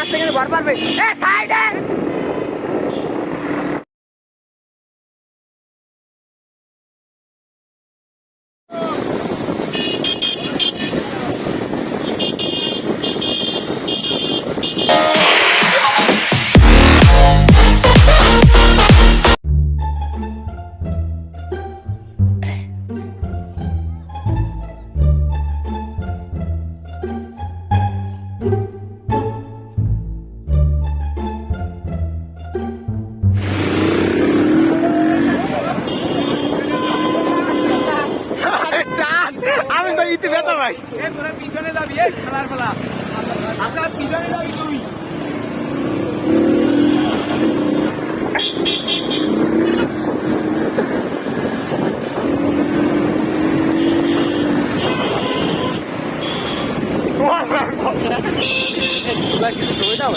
আকাশ থেকে ভর পারবে এ সাইডে ভাই এ তোরা পিছনে যাবি এই খেলার খেলা আচ্ছা পিছনে যাবি তুই কিছু ছবি দাও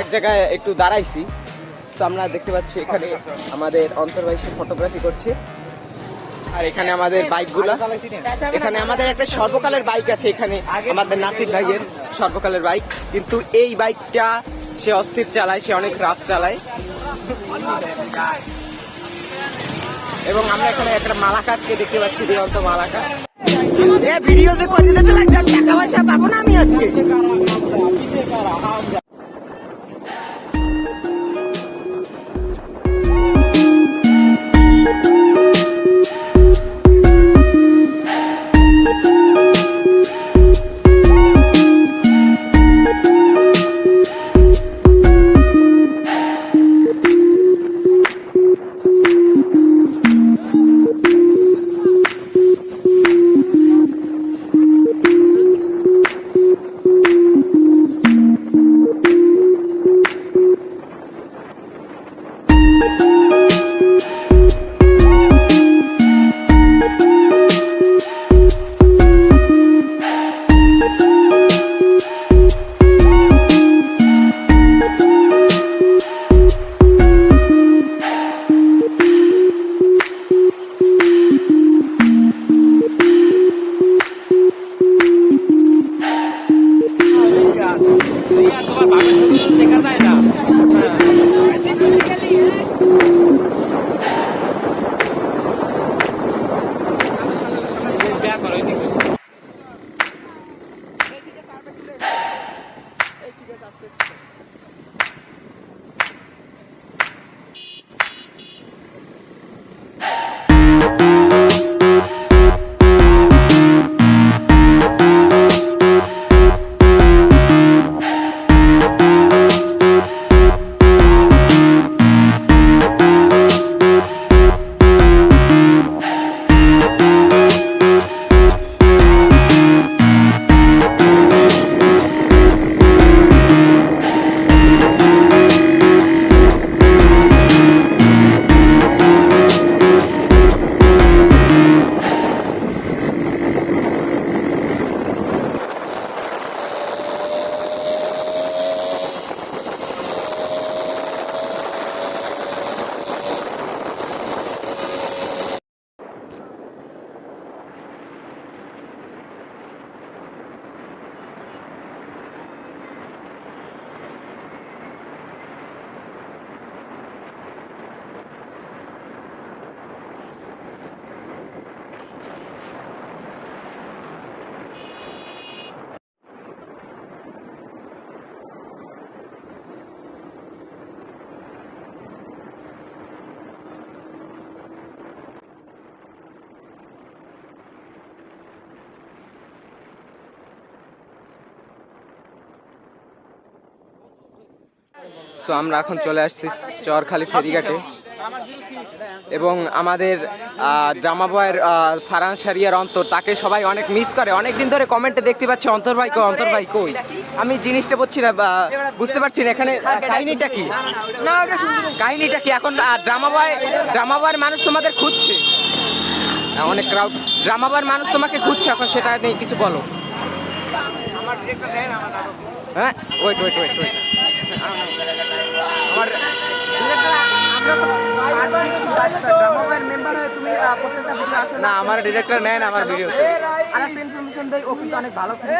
এক জায়গায় একটু দাঁড়াইছি। তো আমরা দেখতে পাচ্ছি এখানে আমাদের অন্তর ভাই ফটোগ্রাফি করছে। আর এখানে আমাদের বাইকগুলা, এখানে আমাদের একটা সর্বকালের বাইক আছে, এখানে আমাদের নাসির ভাইয়ের সর্বকালের বাইক, কিন্তু এই বাইকটা সে অস্থির চালায়, সে অনেক রাফ চালায়। এবং আমরা এখানে একটা মালাকাটকে দেখতে পাচ্ছি, দিগন্ত মালাকাট। ভিডিওতে টাকা পয়সা পাবো না আমি আজকে। সো আমরা এখন চলে আসছি চরখালি ফেরিঘাটে এবং আমাদের ড্রামা বয়ের ফারহান শাহরিয়ার অন্তর, তাকে সবাই অনেক মিস করে। অনেক দিন ধরে কমেন্টে দেখতে পাচ্ছি অন্তর ভাই কই, অন্তর ভাই কই। আমি জিনিসটা বুঝছি না, বুঝতে পারছি না এখানে কাহিনীটা কি, কাহিনীটা কি। এখন ড্রামা বয়ের মানুষ তোমাদের খুঁজছে, অনেক ক্রাউড ড্রামা বয়ের মানুষ তোমাকে খুঁজছে, এখন সেটা নিয়ে কিছু বলো। হ্যাঁ ওয়েট ওয়েট ওয়েট ওয়েট আমার ডিরেক্টর নেন আমার ভিডিও। আরেকটা ইনফরমেশন দেয়, ও কিন্তু অনেক ভালো ফিল্ম,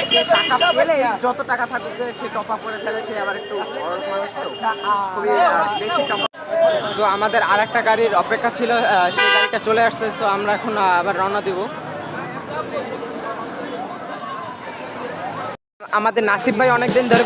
সে টাকা পেলে যত টাকা থাকুক সে টপ আপ করে ফেলে, সে আবার একটু বড় মানুষ তো খুবই বেশি টপ আপ। সো আমাদের আর একটা গাড়ির অপেক্ষা ছিল, সেই গাড়িটা চলে আসছে। সো আমরা এখন আবার রওনা দিব। আমাদের নাসিব ভাই অনেকদিন ধরে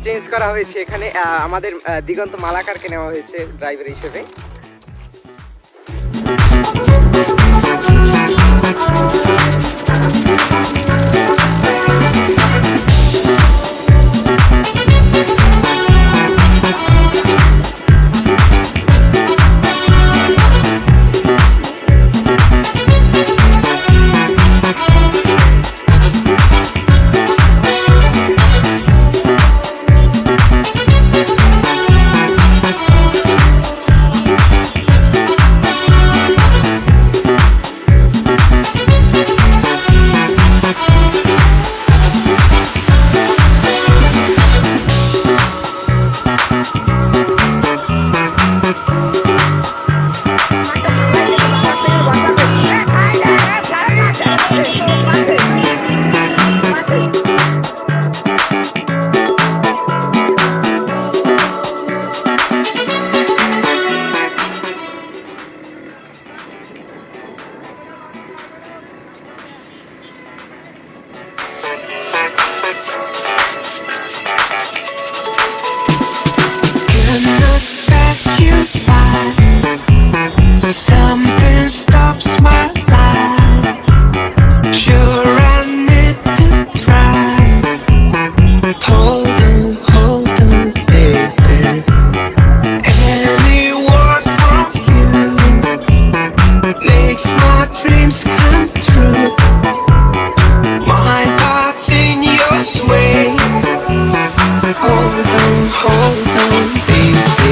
চেঞ্জ করা হয়েছে এখানে। আমাদের দিগন্ত মালাকারকে নেওয়া হয়েছে ড্রাইভার হিসেবে। Something stops my life. Sure, I need to try. Hold on, baby. Anyone from you makes my dreams come true. My heart's in your sway. Hold on, baby.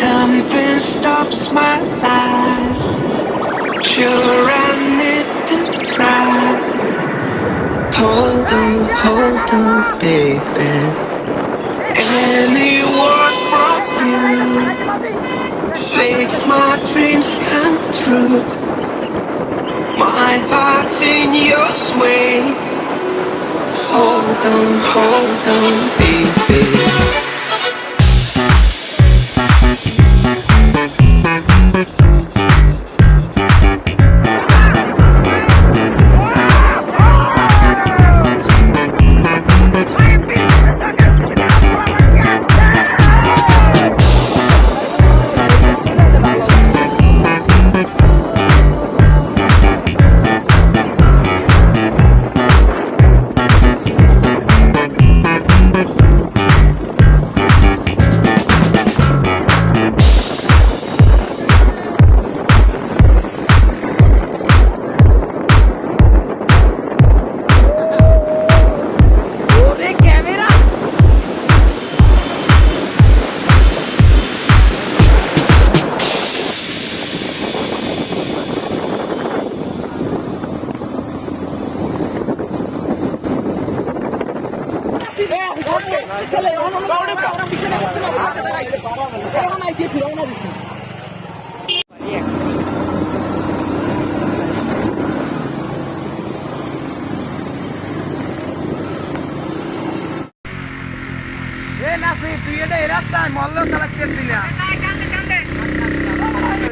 Something stops my life. Sure, I need to try. Hold on, baby. Anyone from you makes my dreams come true. My heart's in your sway. Hold on, baby.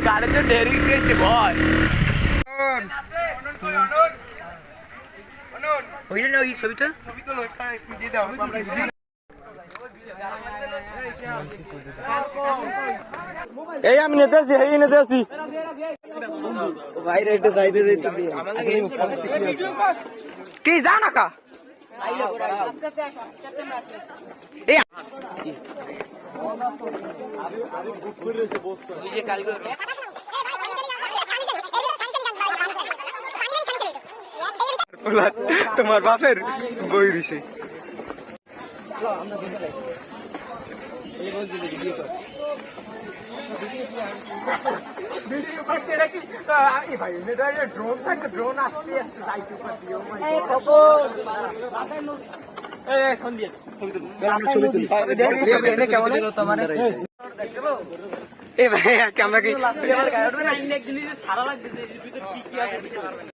গাড়িতে দেরি গেছে ভয় ওই না ওই ছবি তো দিয়ে দাও এই আমি নিতে আসি ভাই রেটে যাইতে কি জানা কা তোমার বাপের বই দিছে ভিডিও করতে রাখি এই ভাই এটা ড্রোন থাকে ড্রোন আসছে যাইতে পারছি এই ফোন দিয়ে আমরা ছবি তুলি এটা কেমন তোমার এই ভাই ক্যামেরা কি এক জিনিস সারা লাগতেছে এর ভিতর কি কি আছে বুঝতে পারবেন